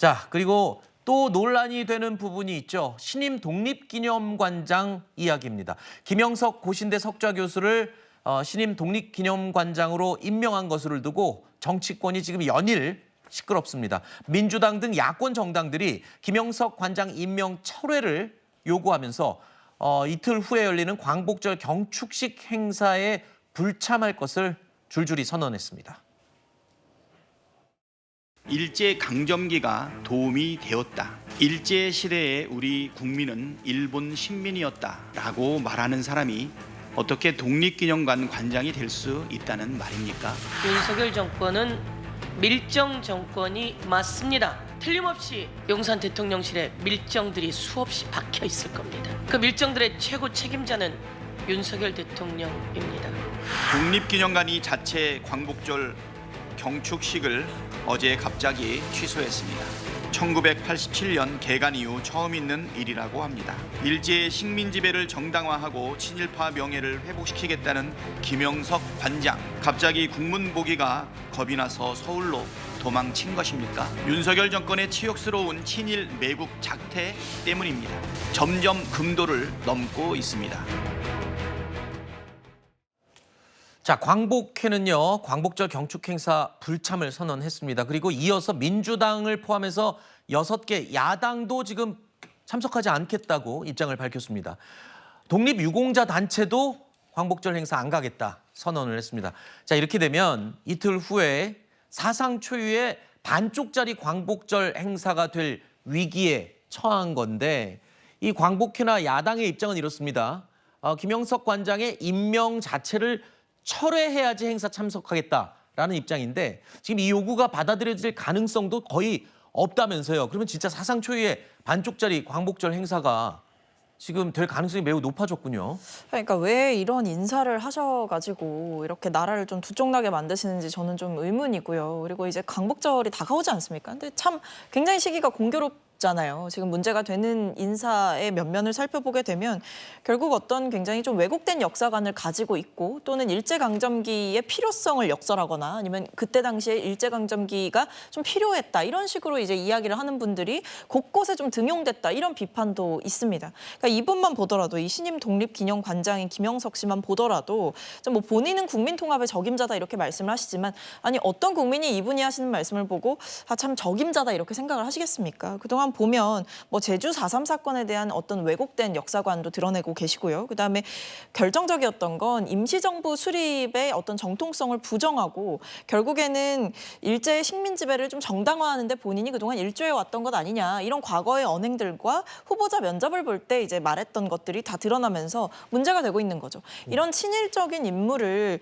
자, 그리고 또 논란이 되는 부분이 있죠. 신임 독립기념관장 이야기입니다. 김영석 고신대 석좌 교수를 신임 독립기념관장으로 임명한 것을 두고 정치권이 지금 연일 시끄럽습니다. 민주당 등 야권 정당들이 김영석 관장 임명 철회를 요구하면서 이틀 후에 열리는 광복절 경축식 행사에 불참할 것을 줄줄이 선언했습니다. 일제강점기가 도움이 되었다. 일제시대에 우리 국민은 일본 식민이었다라고 말하는 사람이 어떻게 독립기념관 관장이 될 수 있다는 말입니까? 윤석열 정권은 밀정 정권이 맞습니다. 틀림없이 용산 대통령실에 밀정들이 수없이 박혀 있을 겁니다. 그 밀정들의 최고 책임자는 윤석열 대통령입니다. 독립기념관이 자체 광복절 경축식을 어제 갑자기 취소했습니다. 1987년 개관 이후 처음 있는 일이라고 합니다. 일제의 식민 지배를 정당화하고 친일파 명예를 회복시키겠다는 김영석 관장. 갑자기 국문보기가 겁이 나서 서울로 도망친 것입니까? 윤석열 정권의 치욕스러운 친일 매국 작태 때문입니다. 점점 금도를 넘고 있습니다. 자, 광복회는요, 광복절 경축 행사 불참을 선언했습니다. 그리고 이어서 민주당을 포함해서 6개 야당도 지금 참석하지 않겠다고 입장을 밝혔습니다. 독립유공자 단체도 광복절 행사 안 가겠다 선언을 했습니다. 자, 이렇게 되면 이틀 후에 사상 초유의 반쪽짜리 광복절 행사가 될 위기에 처한 건데, 이 광복회나 야당의 입장은 이렇습니다. 김영석 관장의 임명 자체를 철회해야지 행사 참석하겠다라는 입장인데, 지금 이 요구가 받아들여질 가능성도 거의 없다면서요. 그러면 진짜 사상 초유의 반쪽짜리 광복절 행사가 지금 될 가능성이 매우 높아졌군요. 그러니까 왜 이런 인사를 하셔가지고 이렇게 나라를 좀 두쪽나게 만드시는지 저는 좀 의문이고요. 그리고 이제 광복절이 다가오지 않습니까? 근데 참 굉장히 시기가 공교롭잖아요. 지금 문제가 되는 인사의 면면을 살펴보게 되면 결국 어떤 굉장히 좀 왜곡된 역사관을 가지고 있고, 또는 일제강점기의 필요성을 역설하거나 아니면 그때 당시에 일제강점기가 좀 필요했다, 이런 식으로 이제 이야기를 하는 분들이 곳곳에 좀 등용됐다, 이런 비판도 있습니다. 그러니까 이분만 보더라도, 이 신임 독립기념관장인 김영석 씨만 보더라도 좀 뭐 본인은 국민통합의 적임자다 이렇게 말씀을 하시지만, 아니 어떤 국민이 이분이 하시는 말씀을 보고 참 적임자다 이렇게 생각을 하시겠습니까? 그동안 보면 뭐 제주 4.3 사건에 대한 어떤 왜곡된 역사관도 드러내고 계시고요. 그다음에 결정적이었던 건 임시정부 수립의 어떤 정통성을 부정하고 결국에는 일제의 식민 지배를 좀 정당화하는데 본인이 그동안 일조해 왔던 것 아니냐, 이런 과거의 언행들과 후보자 면접을 볼 때 이제 말했던 것들이 다 드러나면서 문제가 되고 있는 거죠. 이런 친일적인 인물을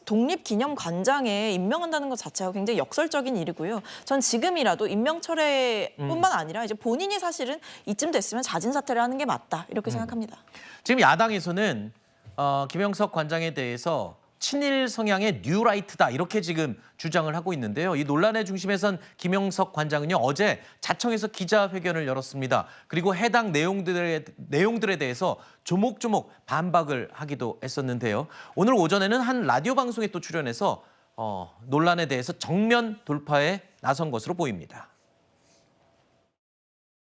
독립기념관장에 임명한다는 것 자체가 굉장히 역설적인 일이고요. 전 지금이라도 임명 철회뿐만 아니라 이제 본인이 사실은 이쯤 됐으면 자진 사퇴를 하는 게 맞다, 이렇게 생각합니다. 지금 야당에서는 김영석 관장에 대해서 친일 성향의 뉴라이트다 이렇게 지금 주장을 하고 있는데요. 이 논란의 중심에선 김영석 관장은요, 어제 자청에서 기자회견을 열었습니다. 그리고 해당 내용들에 대해서 조목조목 반박을 하기도 했었는데요. 오늘 오전에는 한 라디오 방송에 또 출연해서 논란에 대해서 정면 돌파에 나선 것으로 보입니다.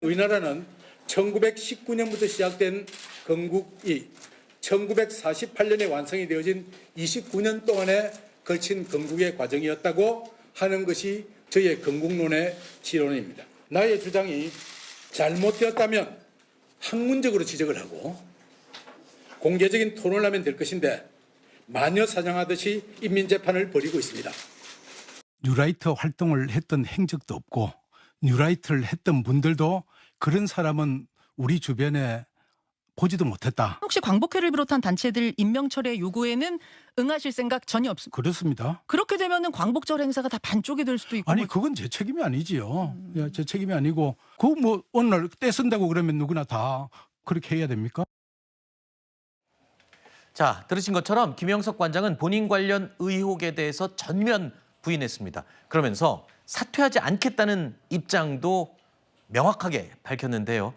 우리나라는 1919년부터 시작된 건국이 1948년에 완성이 되어진 29년 동안에 걸친 건국의 과정이었다고 하는 것이 저의 건국론의 지론입니다. 나의 주장이 잘못되었다면 학문적으로 지적을 하고 공개적인 토론을 하면 될 것인데, 마녀 사냥하듯이 인민재판을 벌이고 있습니다. 뉴라이트 활동을 했던 행적도 없고, 뉴라이트를 했던 분들도 그런 사람은 우리 주변에 보지도 못했다. 혹시 광복회를 비롯한 단체들 임명 철회 요구에는 응하실 생각 전혀 없습니다. 그렇습니다. 그렇게 되면은 광복절 행사가 다 반쪽이 될 수도 있고. 아니 그건 제 책임이 아니지요. 제 책임이 아니고, 그거 뭐 어느 날 떼쓴다고 그러면 누구나 다 그렇게 해야 됩니까? 자, 들으신 것처럼 김영석 관장은 본인 관련 의혹에 대해서 전면 부인했습니다. 그러면서 사퇴하지 않겠다는 입장도 명확하게 밝혔는데요.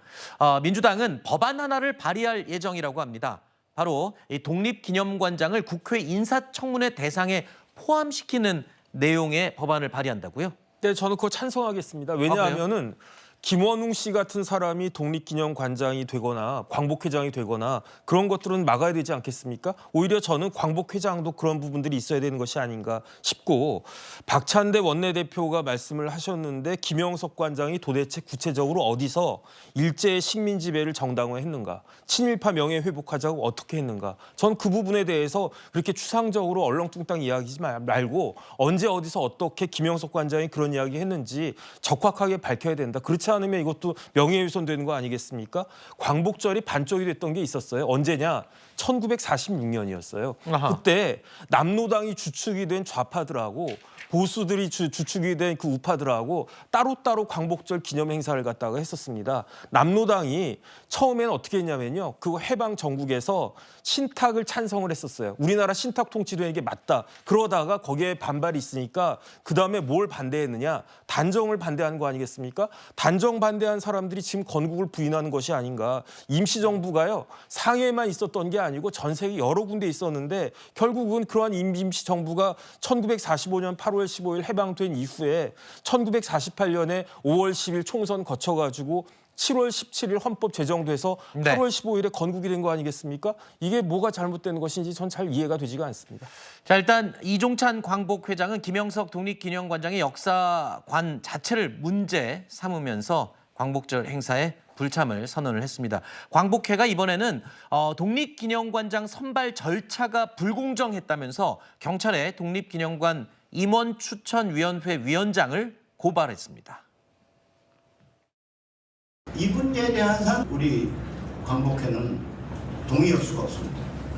민주당은 법안 하나를 발의할 예정이라고 합니다. 바로 이 독립기념관장을 국회 인사청문회 대상에 포함시키는 내용의 법안을 발의한다고요? 네, 저는 그거 찬성하겠습니다. 왜냐하면은 김원웅 씨 같은 사람이 독립기념관장이 되거나 광복회장이 되거나 그런 것들은 막아야 되지 않겠습니까? 오히려 저는 광복회장도 그런 부분들이 있어야 되는 것이 아닌가 싶고, 박찬대 원내대표가 말씀을 하셨는데 김영석 관장이 도대체 구체적으로 어디서 일제의 식민 지배를 정당화했는가, 친일파 명예 회복하자고 어떻게 했는가, 전 그 부분에 대해서 그렇게 추상적으로 얼렁뚱땅 이야기하지 말고 언제 어디서 어떻게 김영석 관장이 그런 이야기 했는지 적확하게 밝혀야 된다. 그렇지 않으면 이것도 명예훼손 되는 거 아니겠습니까? 광복절이 반쪽이 됐던 게 있었어요. 언제냐? 1946년이었어요. 그때 남로당이 주축이 된 좌파들하고 보수들이 주축이 된 그 우파들하고 따로따로 광복절 기념 행사를 갖다가 했었습니다. 남로당이 처음에는 어떻게 했냐면요. 그 해방 전국에서 신탁을 찬성을 했었어요. 우리나라 신탁 통치되는 게 맞다. 그러다가 거기에 반발이 있으니까 그다음에 뭘 반대했느냐. 단정을 반대한 거 아니겠습니까? 단정 반대한 사람들이 지금 건국을 부인하는 것이 아닌가. 임시정부가요. 상해에만 있었던 게 아니고 전 세계 여러 군데 있었는데 결국은 그러한 임시정부가 1945년 8월 15일 해방된 이후에 1948년에 5월 10일 총선 거쳐가지고 7월 17일 헌법 제정돼서 8월 15일에 건국이 된 거 아니겠습니까? 이게 뭐가 잘못된 것인지 전 잘 이해가 되지가 않습니다. 자, 일단 이종찬 광복회장은 김영석 독립기념관장의 역사관 자체를 문제 삼으면서 광복절 행사에 불참을 선언을 했습니다. 광복회가 이번에는 독립기념관장 선발 절차가 불공정했다면서 경찰에 독립기념관 임원추천위원회 위원장을 고발했습니다. 이 문제에 대한 우리 광복회는 동의할 수가 없습니다.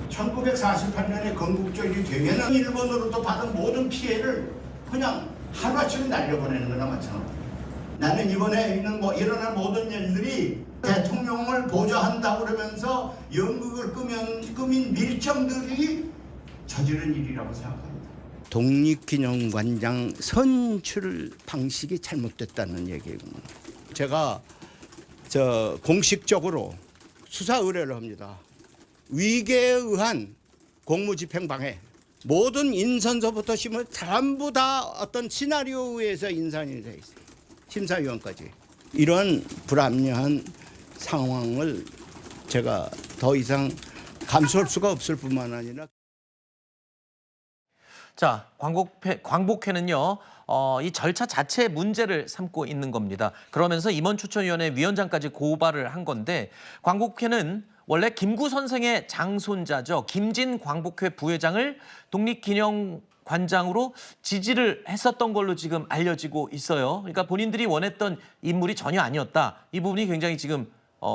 1948년에 건국절이 되면 일본으로부터 받은 모든 피해를 그냥 하루아침에 날려보내는 거나 마찬가지입니다. 나는 이번에 있는 일어난 모든 일들이 대통령을 보좌한다고 그러면서 연극을 꾸민 밀정들이 저지른 일이라고 생각합니다. 독립기념관장 선출 방식이 잘못됐다는 얘기군요. 제가 공식적으로 수사 의뢰를 합니다. 위계에 의한 공무집행방해, 모든 인선서부터 전부 다 어떤 시나리오에 의해서 인선이 돼 있어요. 심사위원까지. 이런 불합리한 상황을 제가 더 이상 감수할 수가 없을 뿐만 아니라. 자, 광복회는요. 이 절차 자체의 문제를 삼고 있는 겁니다. 그러면서 임원추천위원회 위원장까지 고발을 한 건데, 광복회는 원래 김구 선생의 장손자죠. 김진 광복회 부회장을 독립기념관장으로 지지를 했었던 걸로 지금 알려지고 있어요. 그러니까 본인들이 원했던 인물이 전혀 아니었다. 이 부분이 굉장히 지금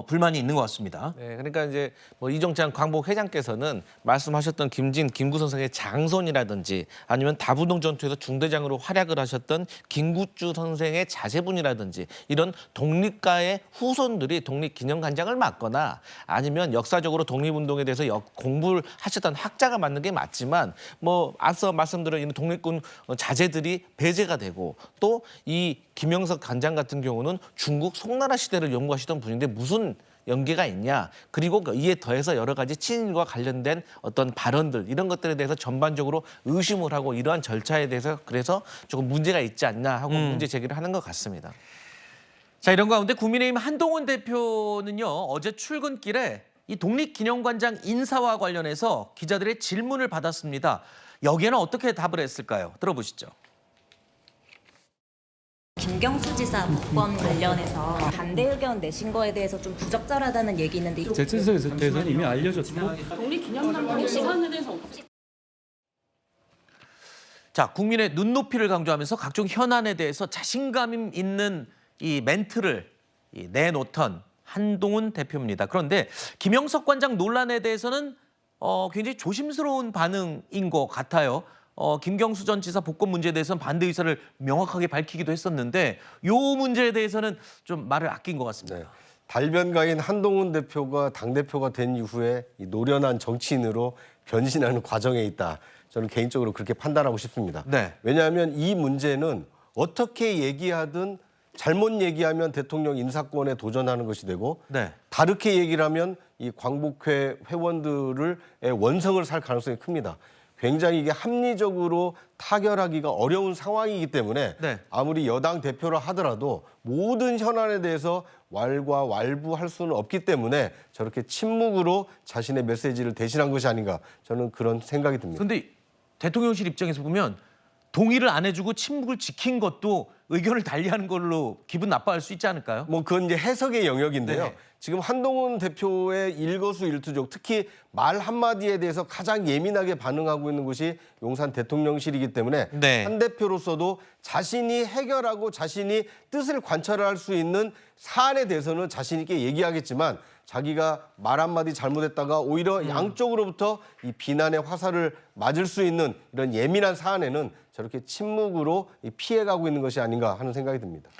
불만이 있는 것 같습니다. 네, 그러니까 이제 이종찬 광복회장께서는 말씀하셨던 김구 선생의 장손이라든지 아니면 다부동 전투에서 중대장으로 활약을 하셨던 김구주 선생의 자제분이라든지 이런 독립가의 후손들이 독립기념관장을 맡거나 아니면 역사적으로 독립운동에 대해서 공부를 하셨던 학자가 맡는 게 맞지만 앞서 말씀드린 독립군 자제들이 배제가 되고 또 이 김영석 관장 같은 경우는 중국 송나라 시대를 연구하시던 분인데 무슨 연계가 있냐. 그리고 이에 더해서 여러 가지 친일과 관련된 어떤 발언들 이런 것들에 대해서 전반적으로 의심을 하고 이러한 절차에 대해서 그래서 조금 문제가 있지 않나 하고 문제 제기를 하는 것 같습니다. 자, 이런 가운데 국민의힘 한동훈 대표는요. 어제 출근길에 이 독립기념관장 인사와 관련해서 기자들의 질문을 받았습니다. 여기에는 어떻게 답을 했을까요? 들어보시죠. 김경수 지사 복권 관련해서 반대 의견 내신 거에 대해서 좀 부적절하다는 얘기 있는데 제천에서 대선 이미 알려졌고 독립기념관 시간에 대해서 자, 국민의 눈높이를 강조하면서 각종 현안에 대해서 자신감 있는 이 멘트를 내놓던 한동훈 대표입니다. 그런데 김영석 관장 논란에 대해서는 굉장히 조심스러운 반응인 것 같아요. 김경수 전 지사 복권 문제에 대해서는 반대 의사를 명확하게 밝히기도 했었는데 이 문제에 대해서는 좀 말을 아낀 것 같습니다. 네. 달변가인 한동훈 대표가 당대표가 된 이후에 이 노련한 정치인으로 변신하는 과정에 있다. 저는 개인적으로 그렇게 판단하고 싶습니다. 네. 왜냐하면 이 문제는 어떻게 얘기하든 잘못 얘기하면 대통령 인사권에 도전하는 것이 되고 네. 다르게 얘기를 하면 이 광복회 회원들의 원성을 살 가능성이 큽니다. 굉장히 이게 합리적으로 타결하기가 어려운 상황이기 때문에 네. 아무리 여당 대표라 하더라도 모든 현안에 대해서 왈가왈부할 수는 없기 때문에 저렇게 침묵으로 자신의 메시지를 대신한 것이 아닌가 저는 그런 생각이 듭니다. 근데 대통령실 입장에서 보면 동의를 안 해주고 침묵을 지킨 것도 의견을 달리하는 걸로 기분 나빠할 수 있지 않을까요? 뭐 그건 이제 해석의 영역인데요. 네. 지금 한동훈 대표의 일거수일투족, 특히 말 한마디에 대해서 가장 예민하게 반응하고 있는 곳이 용산 대통령실이기 때문에 네. 한 대표로서도 자신이 해결하고 자신이 뜻을 관철할 수 있는 사안에 대해서는 자신 있게 얘기하겠지만 자기가 말 한마디 잘못했다가 오히려 양쪽으로부터 이 비난의 화살을 맞을 수 있는 이런 예민한 사안에는 저렇게 침묵으로 피해가고 있는 것이 아닌가 하는 생각이 듭니다.